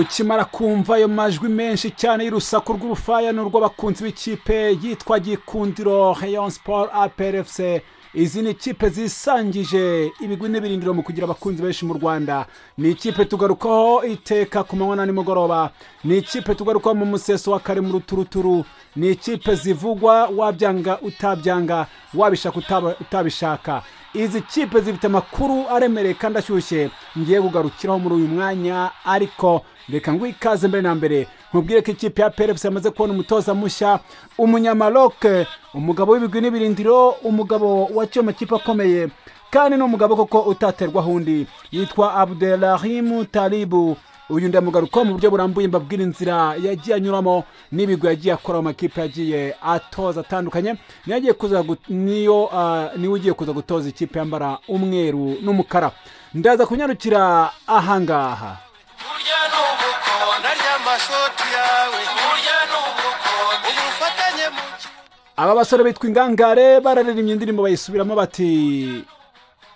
ukimara kumva ayo majwi menshi cyane y'urusaku rw'urufaya n'urw'abakunzi b'ikipe yitwa Gikundiro Rayon Sport APRFC. Izi ni ikipe zisangije ibigwi n'ibirindiro mu kugira abakunzi benshi mu Rwanda. Ni ikipe tugarukaho iteka ku manywa na nimugoroba. Ni ikipe tugarukaho mu museso wa kare mu ruturuturu. Ni ikipe zivugwa wabyanga utabyanga, wabishaka utabishaka. Izi kipe zifite amakuru aremereye kandi ashyushye ngiye kugarukiraho muri uyu mwanya, ariko reka ngo ikaze mbere na mbere nkubwire ko ikipe ya PRFC yamaze kubona umutoza mushya, umunyamaroke, umugabo w'ibigwi n'ibirindiro, umugabo waciye amakipe akomeye kandi n'umugabo koko utaterwa hundi, yitwa Abdelrahim Talibu. Uyu ndamugaruka mu buryo burambuye mbabwira inzira yagiye anyuramo n'ibigwi yagiye akora mu makipe yagiye atoza atandukanye. Niwe ugiye kuza gutoza ikipe yambara umweru n'umukara. Ndaza kunyarukira ahangaha. Aba basore bitwa ingangare bararirimbye indirimbo bayisubiramo bati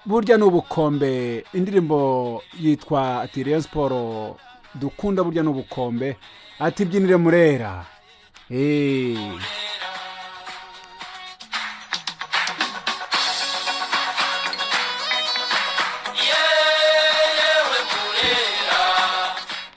burya n'ubukombe. Indirimbo yitwa ati Rayon Sport dukunda burya n'ubukombe, ati byinire murera.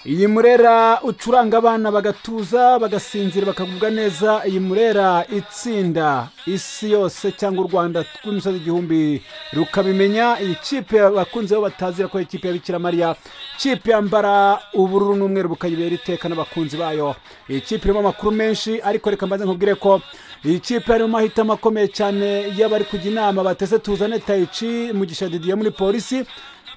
Iyi murera ucuranga abana bagatuza bagasinzira bakagubwa neza. Iyi murera itsinda isi yose cyangwa u Rwanda rw'imisozi igihumbi rukabimenya. Iyi kipe abakunze bo batazira ko ikipe ya Bikira Mariya, kipe yambara ubururu n'umweru bukayibera iteka n'abakunzi bayo. Iyi kipe irimo amakuru menshi, ariko reka mbaze nkubwire ko iyi kipe harimo amahitamo akomeye cyane y'abari kujya inama batese tuzane Taichi Mugisha Didier muri polisi,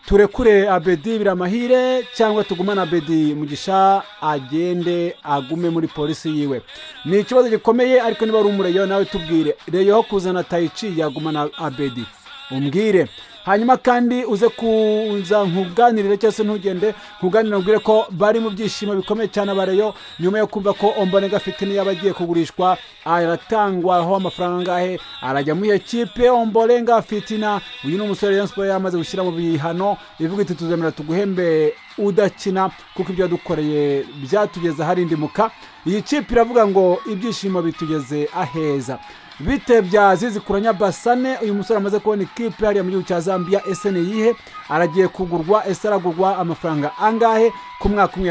turekure Abedi Biramahire cyangwa tugumana Abedi Mugisha agende agume muri polisi yiwe. Ni ikibazo gikomeye, ariko niba ari umureyo nawe tubwire, reyo ho kuzana Taichi yagumana Abedi umbwire. Hanyuma kandi uze kuza nkuganirire cyangwa se ntugende nkuganira ubwire ko bari mu byishimo bikomeye cyane abareyo nyuma yo kumva ko Ombonega afite niyo abagiye kugurishwa, aratangwaho amafaranga ngahe, arajya muri ekipe Ombolenga afitina. Uyu ni umusore Rayon Sport yamaze gushyira mu bihano ivuga iti tuzemera tuguhembe udakina kuko ibyo yadukoreye byatugeza harindimuka. Iyi kipe iravuga ngo ibyishimo bitugeze aheza. Bite bya Zizikuranya Basane, uyu musore amaze kubona ikipe hariya mu gihugu cya Zambia. Ese ni yihe? Aragiye kugurwa. Ese aragurwa amafaranga angahe? Ku mwaka umwe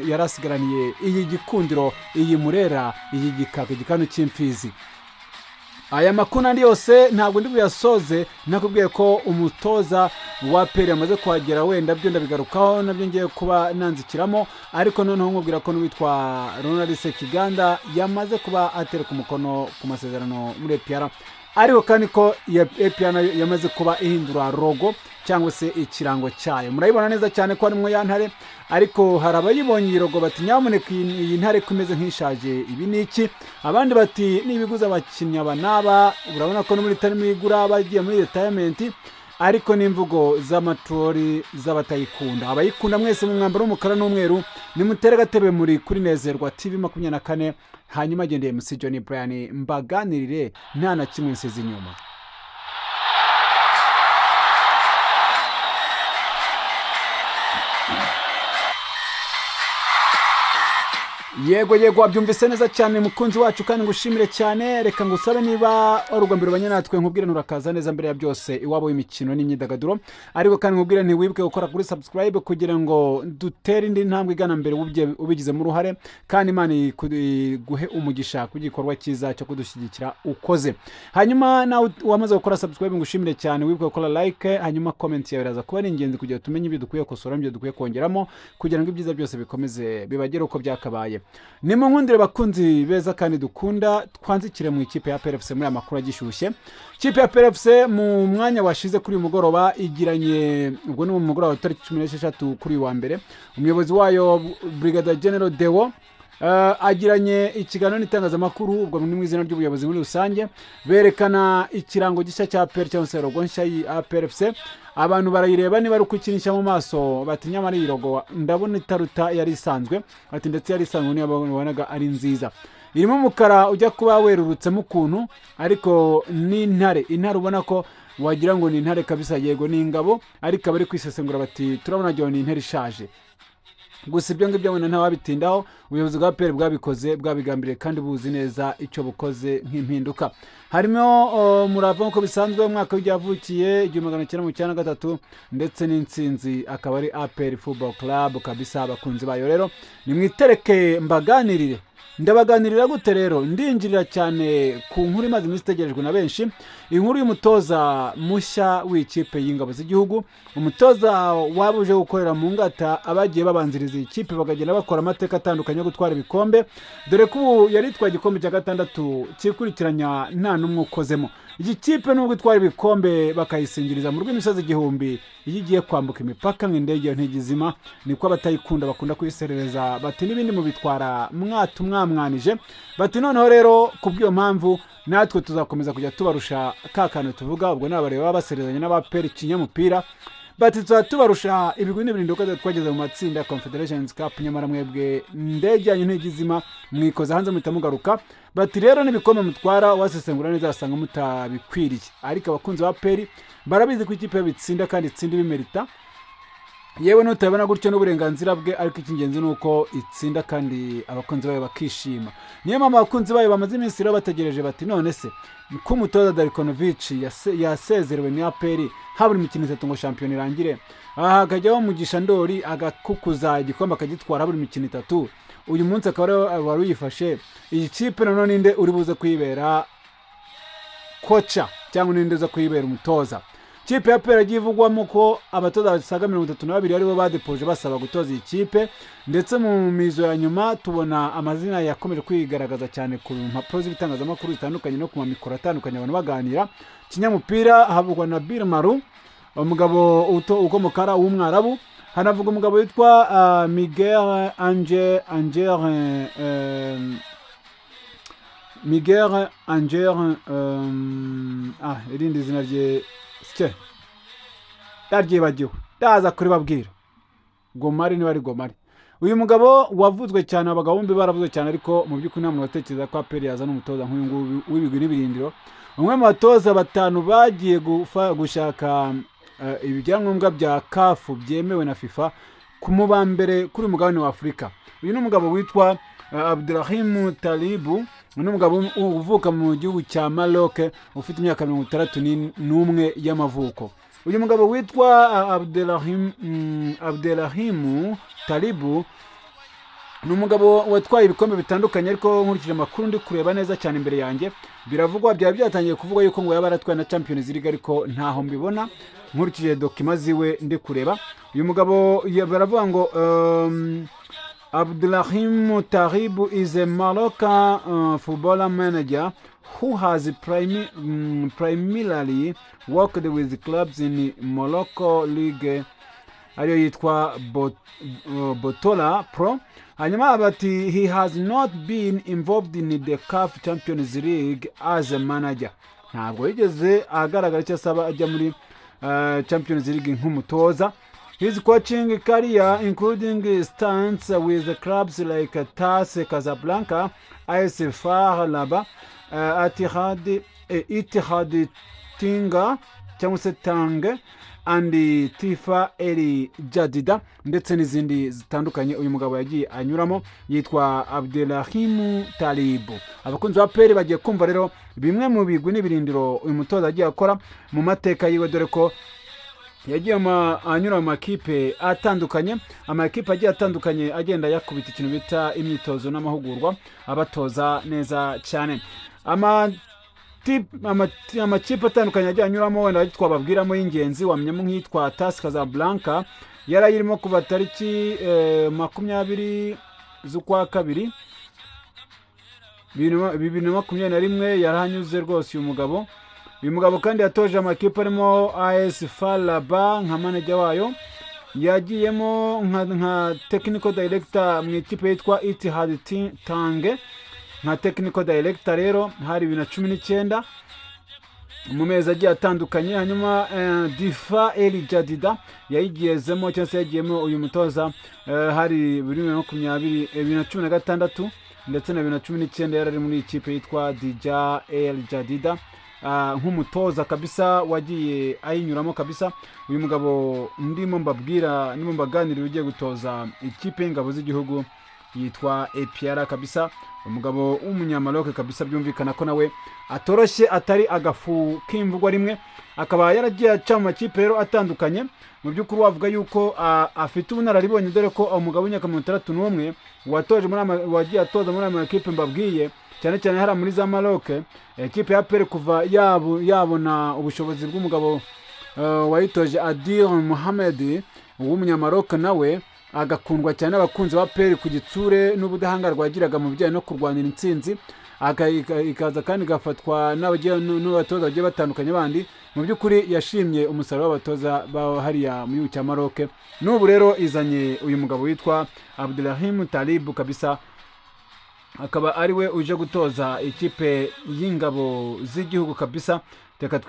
yarasigaraniye iyi Gikundiro, iyi Murera, iyi Gikaka, igikanu cy'imfizi. Aya makuru nandi yose ntabwo ndi buyasoze nakubwiye ko umutoza wa PRFC yamaze kuhagera, wenda byo ndabigarukaho nabyo ngiye kuba nanzikiramo, ariko noneho nkubwira ko n'uwitwa Ronald Sekiganda yamaze kuba atereka umukono ku masezerano muri EPR, ariko kandi ko EPR yamaze kuba ihindura logo cyangwa se ikirango cyayo. Murayibona neza cyane ko harimo ya ntare, ariko hari abayibonye irogo bati nyamuneka iyi ntare kumeze nk'ishaje, ibi ni iki? Abandi bati nibiguza abakinnyi abanaba. Urabona ko no muri tarimo igura bagiye muri retirement, ariko n'imvugo z'amatori z'abatayikunda. Abayikunda mwese mu mwambaro w'umukara n'umweru nimutere gatebe muri kuri Nezerwa TV 24, hanyuma agendeye MC Johnny Brian mbaganirire nta na kimwe nsize inyuma. Yego wabyumvise neza cyane mukunzi wacu kandi ngushimire cyane. Reka ngusabe niba urugambiro banye natwe nkubwire nturakaza neza mbere ya byose iwabo w'imikino n'imyidagaduro, ariko kandi nkubwire ntiwibuke gukora kuri subscribe kugira ngo dutere indi ntambwe igana mbere ubigizemo uruhare, kandi Imana guhe umugisha ku gikorwa cyiza cyo kudushyigikira ukoze. Hanyuma nawe wamaze gukora subscribe ngushimire cyane, wibuke gukora like, hanyuma comment yawe iraza kuba ari ingenzi kugira tumenye ibyo dukwiye kosora n'ibyo dukwiye kongeramo kugira ngo ibyiza byose bikomeze bibagere uko byakabaye. Ni mu nkundire bakunzi beza kandi dukunda, twanzikire mu ikipe ya PRFC muri amakuru agishyushye. Ikipe ya PRFC mu mwanya washize kuri mugoroba igiranye, ubwo ni mu mugoroba wa tariki 16 kuri wa mbere, umuyobozi wayo Brigadier General Deo agiranye ikiganiro n'itangazamakuru, ubwo mu izina ry'ubuyobozi muri rusange, berekana ikirango gishya cya PRFC cyangwa se logo nshya ya PRFC. Abantu barayireba niba ari ukinisha mu maso bati nyamara iyi logo ndabona itaruta yari isanzwe, ati ndetse yari isanzwe niba babonaga ari nziza. Irimo umukara ujya kuba werurutsemo ukuntu, ariko ni intare ubona ko wagira ngo ni intare kabisa. Yego ni ingabo, ariko abari kwisesengura bati turabona jyo ni intare ishaje. gusa ibyo ngibyo wenda ntawabitindaho ubuyobozi bwa APR bwabikoze bwabigambiriye kandi buzi neza icyo bukoze nk'impinduka harimo murava nk'uko bisanzwe umwaka w'ibyavukiye 1993 ndetse n'intsinzi akaba ari APR Football Club kabisa abakunzi bayo rero nimwitereke mbaganirire ndabaganirira gute rero ndinjirira cyane ku nkuru imaze iminsi itegerejwe na benshi inkuru y'umutoza mushya w'ikipe y'ingabo z'igihugu umutoza wabuje gukorera mu ngata abagiye babanziriza ikipe bakagenda bakora amateka atandukanye yo gutwara ibikombe dore ko ubu yari itwaye igikombe cya gatandatu kikurikiranya nta n'umwe ukozemo iyi kipe nubwo itwara ibikombe bakayisingiriza mu rw'imisozi igihumbi iyo igiye kwambuka imipaka nk'indege ntigizima niko abatayikunda bakunda kuyiserereza bati n'ibindi mu bitwara mwamwanije bati noneho rero kubw'iyo mpamvu natwe tuzakomeza kujya tubarusha ka kantu tuvuga ubwo n'abareba baba baserezanya n'abapera ikinyamupira bati tubarusha ibigwi n'ibirinduka twageze mu matsinda ya Confederations Cup nyamara mwebwe ndege yanyu ntigizima mwikoza hanze muhita mugaruka bati rero n'ibikombe mutwara wasesengura neza asanga mutabikwiriye ariko abakunzi ba APR barabizi ko ikipe bitsinda kandi itsinda bimerita yewe nutabona gutyo n'uburenganzira bwe ariko ikingenzi nuko itsinda kandi abakunzi bayo bakishima niyo mama abakunzi bayo bamaze iminsi rero bategereje bati none se ko umutoza Darikonovic yasezerewe ni APR haburi imikino 3 ngo champion irangire aha akajyaho mugisha ndori agakukuza igikombe akagitwara haburi imikino 3 uyu munsi akaba wari uyifashe iyi kipe none ninde uri buze kuyibera kocha cyangwa ninde uza kuyibera umutoza kipe ya APR givugwamo ko abatoza basaga 32 aribo badepoje basaba gutoza iyi kipe ndetse mu mizo ya nyuma tubona amazina yakomeje kwigaragaza cyane ku mpapuro z'ibitangazamakuru bitandukanye no ku mamikoro atandukanye abantu baganira kinyamupira havugwa na Birmaru umugabo ukomokara w'umwarabu hanavuga umugabo witwa Miguel Angel irindi zina rye daryibagiwe ndaza kuri babwira Gomari niba ari Gomari uyu mugabo wavuzwe cyane abagabo bombi baravuzwe cyane ariko mu by'ukuri nta muntu watekereza ko APR yazana umutoza nk'uyu nguyu w'ibigwi n'ibirindiro umwe mu batoza batanu bagiye gushaka ibyangombwa bya CAF byemewe na FIFA kumuba mbere kuri mugabane wa Afrika uyu ni umugabo witwa Abdelrahim Talibu n'umugabo uvuka mu gihugu cya Maroc ufite imyaka 61 y'amavuko uyu mugabo witwa Abdelrahim Talibu ni umugabo watwaye ibikombe bitandukanye ariko nkurikije amakuru ndi kureba neza cyane imbere yanjye biravugwa byatangiye kuvuga yuko ngo yaba aratwaye na Champions League ariko ntaho mbibona nkurikije dokima ziwe ndi kureba uyu mugabo baravuga ngo Abdelrahim Talibu is a Moroccan footballer manager who has primarily worked with clubs in Morocco League ariyo yitwa Botola Pro hanyuma bati he has not been involved in the CAF Champions League as a manager ntabwo yigeze agaragara icyo asaba ajya muri Champions League nk'umutoza his coaching career including stints with clubs like TAS Casablanca, AS FAR Rabat, Ittihad Tinga cyangwa se Tange and Tifa El Jadida ndetse n'izindi zitandukanye uyu mugabo yagiye anyuramo yitwa Abdelrahim Talibu abakunzi ba APR bagiye kumva rero bimwe mu bigwi n'ibirindiro uyu mutoza agiye akora mu mateka yiwe dore ko yagiye anyura mu makipe atandukanye amakipe agiye atandukanye agenda yakubita ikintu bita imyitozo n'amahugurwa abatoza neza cyane amakipe atandukanye agiye anyuramo wenda twababwiramo y'ingenzi wamenyamo nk'itwa TAS Casablanca yarayirimo kuva tariki 20 z'ukwa kabiri 2021 yarahanyuze rwose uyu mugabo kandi yatoje amakipe arimo AS FAR Rabat nka manager wayo yagiyemo nka technical director mu ikipe yitwa Ittihad Tange nka technical director rero hari 2019 mu mezi agiye atandukanye hanyuma Tifa El Jadida yayigiyezemo cyangwa se yagiyemo uyu mutoza hari 2016 ndetse na 2019 yarari muri ikipe yitwa Dija El Jadida nk'umutoza kabisa wagiye ayinyuramo kabisa. Uyu mugabo ndimo mbabwira ndimo mbaganirira ugiye gutoza ikipe y'ingabo z'igihugu yitwa APR kabisa, umugabo w'umunyamaroke kabisa, byumvikana ko nawe atoroshye atari agafu k'imvugwa rimwe, akaba yaragiye aca mu makipe rero atandukanye. Mu by'ukuri wavuga yuko afite ubunararibonye, dore ko umugabo w'imyaka 61 watoje wagiye atoza muri aya makipe mbabwiye, cyane cyane hari muri za Maroc. Ekipe ya APR kuva yabona ubushobozi bw'umugabo wayitoje Adil Mohamed w'umunyamaroc, nawe agakundwa cyane abakunzi ba APR ku gitsure n'ubudahangarwa yagiraga mu bijyanye no kurwanira intsinzi, ikaza kandi gafatwa n'abatoza bagiye batandukanye bandi. Mu by'ukuri yashimye umusaruro w'abatoza ba hariya mu gihugu cya Maroc. N'ubu rero izanye uyu mugabo witwa Abdelrahim Talib kabisa, akaba ari we uje gutoza ikipe y'ingabo z'igihugu kabisa. Reka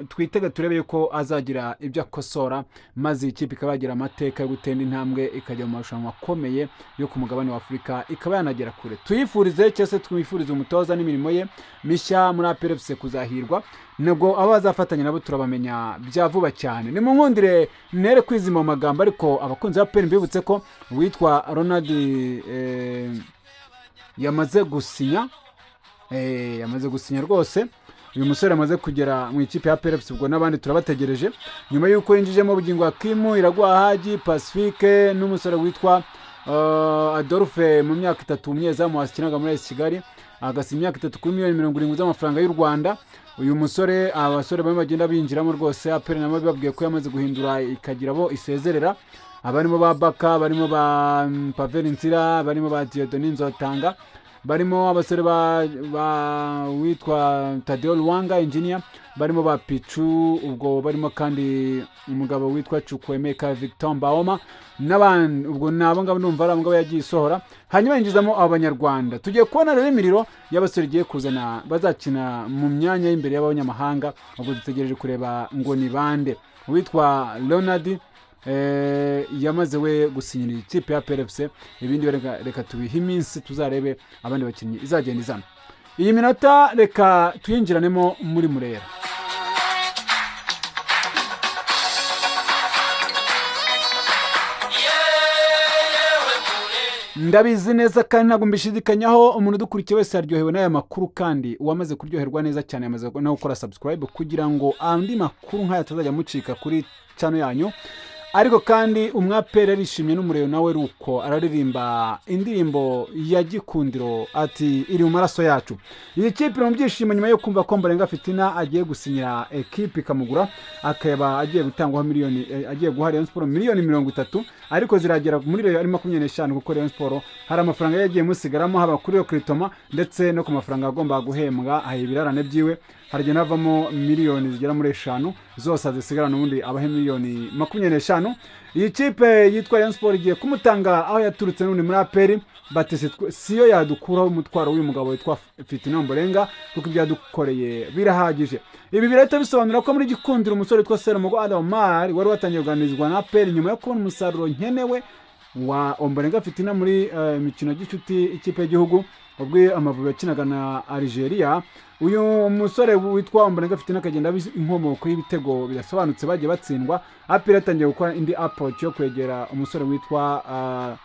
twitega turebe yuko azagira ibyo akosora, maze ikipe ikabagira amateka yo gutenda intambwe ikajya mu marushanwa akomeye yo ku mugabane wa Afurika, ikaba yanagera kure. Tuyifurize cyose twifurize umutoza n'imirimo ye mishya muri APR FC kuzahirwa, nubwo abazafatanya nabo turabamenya bya vuba cyane. Ni mu nkundire nere kwizima mu magambo, ariko abakunzi ba APR mbibutse ko witwa Ronald yamaze gusinya rwose. Uyu musore amaze kugera mu ikipe ya APR FC, ubwo n'abandi turabategereje nyuma y'uko yinjijemo Bugingo Hakimu, Iragwa Haji, Pacifique n'umusore witwa Adolphe mu myaka 3 umunyezamu wakinaga muri Kigali, agasinya imyaka 3 kuri miliyoni 70 z'amafaranga y'u Rwanda. Uyu musore abasore bamwe bagenda binjiramo rwose, APR namo bibabwiye ko yamaze guhindura ikagira bo isezerera, abarimo ba Baka, barimo ba Pavel Nsira, barimo ba Dieudonne Nzotanga, barimo abasore ba witwa Tadeo Luwanga engineer, barimo ba Pichu, ubwo barimo kandi umugabo witwa Chukwemeka Victor Baoma n'abandi. Ubwo nabo ngabo ndumva ari ngabo yagiye isohora, hanyuma yinjizamo abanyarwanda. Tugiye kubona rero imiriro y'abasore igiye kuzana bazakina mu myanya y'imbere y'abanyamahanga, ubwo dutegereje kureba ngo ni bande. Witwa Leonard yamaze we gusinyira ikipe ya APR FC, ibindi reka tubihe iminsi tuzarebe abandi bakinnyi izagenda izana. Iyi minota reka tuyinjiranemo muri Murera. Ndabizi neza kandi ntabwo mbishidikanyaho umuntu dukurikiye wese aryohewe n'aya makuru, kandi uwamaze kuryoherwa neza cyane yamaze no gukora subscribe kugira ngo andi makuru nk'aya atazajya mucika kuri channel yanyu. Ariko kandi umwapere arishimye n'umurero nawe ruko araririmba indirimbo ya gikundiro ati iri mu maraso yacu. Iyi kipe mu byishimo nyuma yo kumva ko Mbarenga Fitina agiye gusinyira ekipe ikamugura, akaba agiye gutangwaho miliyoni, agiye guha Rayon Sport miliyoni 30, ariko ziragera muri Rayon ari 25 kuko Rayon Sport hari amafaranga yagiye musigaramo, haba kuri yo kritoma ndetse no ku mafaranga agomba guhembwa ahibirarane byiwe, harigena havamo miliyoni zigera muri 5 zose azisigarana, ubundi abahe miliyoni 25. Iyi kipe yitwa Rayon Sport igiye kumutanga aho yaturutse n'undi muri APR, batese siyo yadukuraho umutwaro w'uyu mugabo witwa Fitina Mbarenga, kuko ibyadukoreye birahagije. Ibi birahita bisobanura ko muri gikundiro umusore witwa Serumogo Adamar wari watangiye kuganirizwa na APR nyuma yo kubona umusaruro nkenewe wa Mbarenga Fitina muri imikino gicuti ikipe y'igihugu, ubwo Amavubi yakinaga na Algeria. Uyu musore witwa Mbarenga Fitina akagenda inkomoko y'ibitego birasobanutse bagiye batsindwa. APR yatangiye gukora indi approach yo kwegera umusore witwa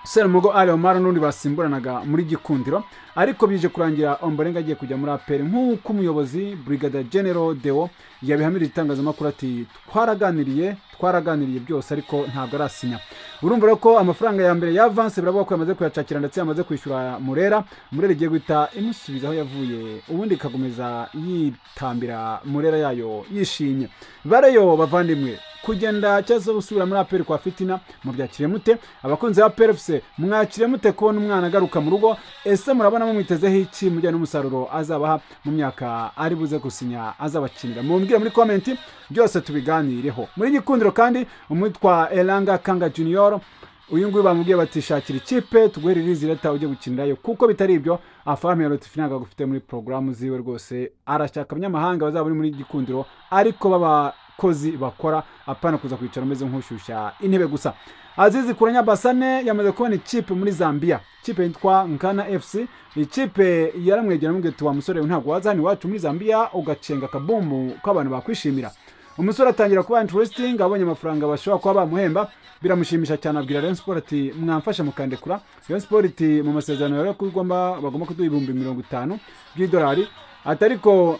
Serumogo Adamar n'undi basimburanaga muri gikundiro, ariko bije kurangira Mbarenga agiye kujya muri APR nk'uko umuyobozi Brigadier General Deo yabihamirije itangazamakuru ati twaraganiriye byose ariko ntabwo arasinya. Urumva rero ko amafaranga ya mbere ya avance biravuga ko yamaze kuyacakira ndetse yamaze kwishyura Murera igiye guhita imusubiza aho yavuye, ubundi ikagomeza yitambira Murera yayo yishimye. Bareyo bavandimwe, kugenda cyazo gusubira muri APR kwa Fitina mu byakiriye mute? Abakunzi ba APR FC mwakiriye mute kubona umwana agaruka mu rugo? Ese murabona mumwitezeho iki mujyana n'umusaruro azabaha mu myaka ari buze gusinya azabakinira? Mumbwire muri comment byose tubiganireho. Muri gikundiro kandi umwitwa Elanga Kanga Junior, uyu nguyu bamubwiye batishakira ikipe tuguheririze leta ujye gukinirayo, kuko bitari ibyo afamu ya Rotifinaga gufite muri programu ziwe rwose. Arashaka abanyamahanga bazaba muri gikundiro ariko baba abakozi bakora apana kuza kwicara umeze nk'ushyushya intebe gusa. Azizi Kuranya Basane yamaze kubona ikipe muri Zambia, ikipe yitwa Nkana FC. Ikipe yaramwegera mubwira wa musore ntabwo waza hano iwacu muri Zambia ugacenga kabumbu k'abantu bakwishimira. Umusore atangira kuba interesting, abonye amafaranga bashobora kuba bamuhemba, biramushimisha cyane, abwira Rayon Sport ati mwamfasha mukandekura. Rayon Sport mu masezerano yari bagomba kuduha $50,000 by'idolari, atariko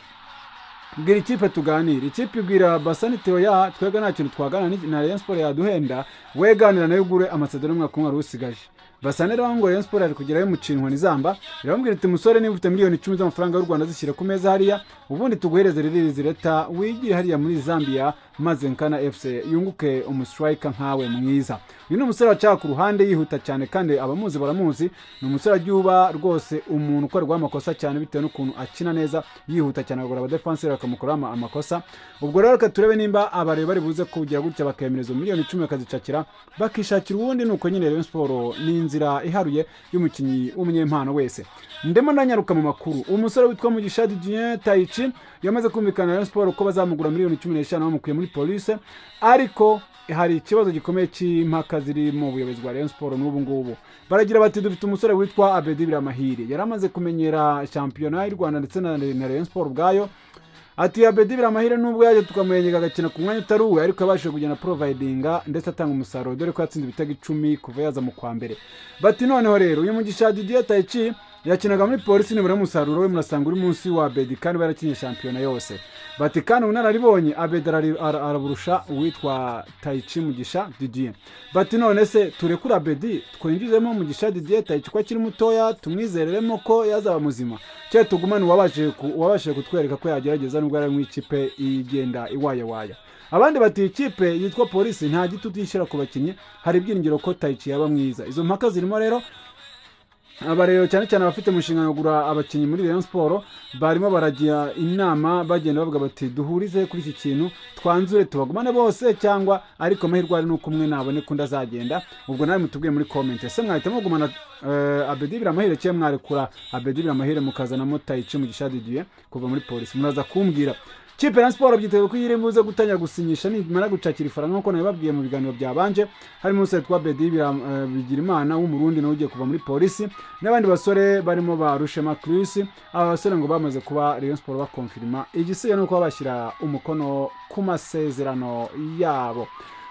bwira ikipe tuganira. Ikipe ibwira Basane Theo ya twega nta kintu twagana na Rayon Sport yaduhenda, weganira nayo ugure amasezerano y'umwaka umwe usigaje. Basane rero ngo Rayon Sport ari kugerayo mu cinwa nizamba, irambwira ati musore niba ufite miliyoni 10 z'amafaranga y'u Rwanda zishyire ku meza hariya, ubundi tuguhereze ririzi leta wigire hariya muri Zambia, maze Nkana FC yunguke umustriker nkawe mwiza. Uyu ni umusore wacaga ku ruhande yihuta cyane kandi abamuzi baramuzi. Ni umusore agyuba rwose umuntu ukorerwa amakosa cyane bitewe n'ukuntu akina neza, yihuta cyane agora abadefenseur bakamukora amakosa. Ubwo rero reka turebe nimba abareba bari buze kugira gutya bakemereza miliyoni 10 bakazicakira bakishakira ubundi. Nuko nyine Rayon Sport ni inzira iharuye y'umukinyi w'umunyempano wese. Ndemo nanyaruka mu makuru, umusore witwa Mugisha Dien Taichi yamaze kumvikana Rayon Sport ko bazamugura miliyoni 15 bamukuye muri police, ariko hari ikibazo gikomeye cy'impaka ziri mu buyobozi bwa Rayon Sport n'ubu ngubu. Baragira bati dufite umusore witwa Abedi Biramahire yaramaze kumenyera championnat y'u Rwanda ndetse na Rayon Sport bwayo. Ati Abedi Biramahire nubwo yaje tukamuyenyega agakina ku mwanya utaruwe, ariko abashije kugena providinga ndetse atanga umusaruro, dore ko yatsinze ibitego 10 kuva yaza mu kwa mbere. Bati noneho rero uyu Mugisha Dien Taichi yakinaga muri polisi, nibura umusaruro we murasanga uri munsi wa Abedi kandi barakinye championnat yose. Bati kandi unararibonye Abedi araburusha uwitwa Taichi Mugisha Dien. Bati none se turekura Abedi twinjizemo Mugisha Dien Taichi ko akiri mutoya, tumwizereremo ko yazaba muzima, cyo tugumane wabashije kutwereka ko yagerageza nubwo ari mu ikipe igenda iwaya. Abandi bati ikipe yitwa polisi nta gitutu yishira ku bakinyi, hari ibyiringiro ko Taichi yaba mwiza. Izo mpaka zirimo rero abarero cyane cyane abafite umushinga wo gura abakinyi muri Rayon Sport barimo baragira inama, bagenda bavuga bati duhurize kuri iki kintu twanzure tubagumane bose, cyangwa ariko amahirwe ari nuko umwe nabone kundi azagenda. Ubwo nawe mutubwiye muri comment, ese mwahitamo kugumana Abedi Biramahire cyangwa mwarekura Abedi Biramahire mukazanamo Taichi Mugisha Dien kuva muri polisi? Muraza kumbwira. Kipe ya Sport byiteze ko yiri muze gutanya gusinyisha nimara gucakira ifaranga nko nababwiye mu biganiro byabanje. Harimo umusore twa Abedi Bigirimana w'umurundi nawe ugiye kuva muri polisi, n'abandi basore barimo ba Rushema Chris. Aba basore ngo bamaze kuba Rayon Sport bakonfirma igisiye nuko bashyira umukono ku masezerano yabo.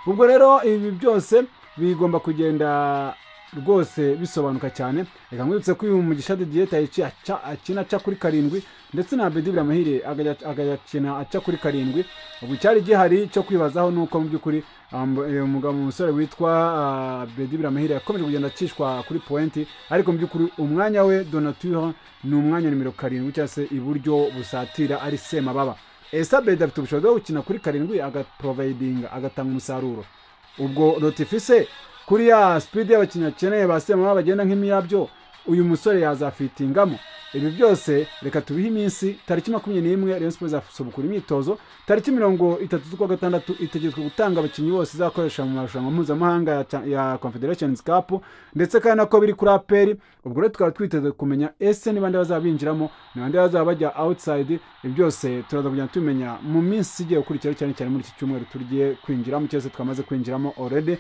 Ubwo rero ibi byose bigomba kugenda rwose bisobanuka cyane. Reka mwibutse ko uyu Mugisha Dien Taichi akina aca kuri 7 ndetse na Abedi Biramahire agakina aca kuri 7. Ubu cyari gihari cyo kwibazaho nuko mu by'ukuri umugabo umusore witwa Abedi Biramahire yakomeje kugenda acishwa kuri point, ariko mu by'ukuri umwanya we Donature ni umwanya nimero 7 cyangwa se iburyo busatira ari Semababa. Esa Abedi afite ubushobozi bwo gukina kuri 7 agaprovidinga agatanga umusaruro. Ubwo notifise kuri ya speed y'abakinnyi akeneye Semababa bagenda nk'imiyabyo, uyu musore yazafitingamo. Ibi byose reka tubihe iminsi. Tariki 21 Rayon Sport izasubukura imyitozo, tariki 30 z'ukwa gatandatu itegetswe gutanga abakinnyi bose izakoresha mu marushanwa mpuzamahanga ya Confederations Cup, ndetse kandi nako biri kuri APR. Ubwo rero tukaba twiteze kumenya ese ni bande bazabinjiramo n'abandi bazaba bajya outside. Ibi byose turaza kujya tumenya mu minsi igiye gukurikira, cyane cyane muri iki cyumweru tugiye kwinjiramo, cyose twamaze kwinjiramo already.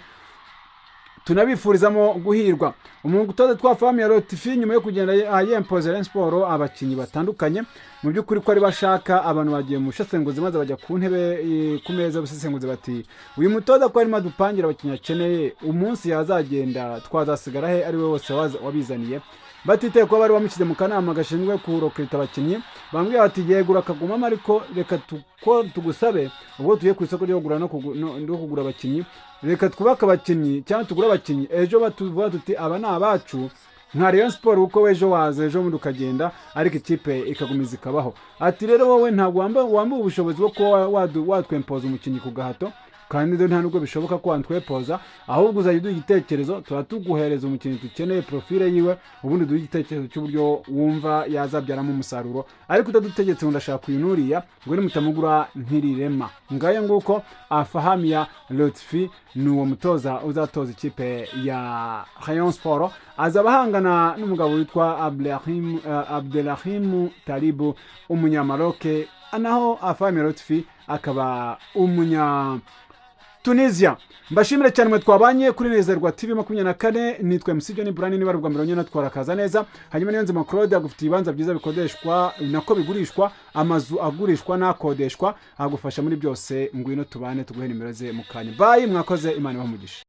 Tunabifurizamo guhirwa. Umuntu utoze twa famille Rotifi nyuma yo kugenda yempoza Rayon Sport abakinyi batandukanye, mu by'ukuri ko ari bashaka abantu bagiye mu shasenguzi maze bajya ku ntebe ku meza busesenguzi bati uyu mutoza ko arimo dupangira abakinyi akeneye umunsi yazagenda twazasigara he ari we wose wabizaniye. Batiteye ko bari bamukize mu kanama gashinzwe kurokita abakinyi, bambwiye bati yegura akagumamo, ariko reka tugusabe ubwo tuye ku isoko ryo kugura no kugura abakinyi, reka twubaka abakinyi cyangwa tugura abakinyi ejo batuvuga tuti aba ni abacu nka Rayon Sport uko wejo waza ejo mundi ukagenda, ariko ikipe ikagumiza ikabaho. Ati rero wowe ntabwo wambaye ubushobozi bwo kuba watwempoza umukinyi ku gahato, kandi nta nubwo bishoboka ko wantwepoza, ahubwo uzajya uduha igitekerezo, tuba tuguhereza umukinyi dukeneye profile yiwe, ubundi duha igitekerezo cy'uburyo wumva yazabyaramo umusaruro, ariko utadutegetse ngo ndashaka uyu nuriya ngo nimutamugura ntirirema. Ngaya nguko Afahamia Lotfi ni uwo mutoza uzatoza ikipe ya Rayon Sport, azaba ahangana n'umugabo witwa Abdelrahim Talibu umunyamaroke naho Afami Lotfi akaba umunya Tunisia. Mbashimire cyane mwe twabanye kuri Nezerwa TV 24. Nitwe MC John Brand ni barubwa mbere nyine twarakaza neza. Hanyuma niyo nzima Claude agufitiye ibanza byiza bikodeshwa nako bigurishwa, amazu agurishwa nakodeshwa, agufasha muri byose. Ngwino tubane tuguhe nimero ze mukanya. Bye, mwakoze, Imana ibahe umugisha.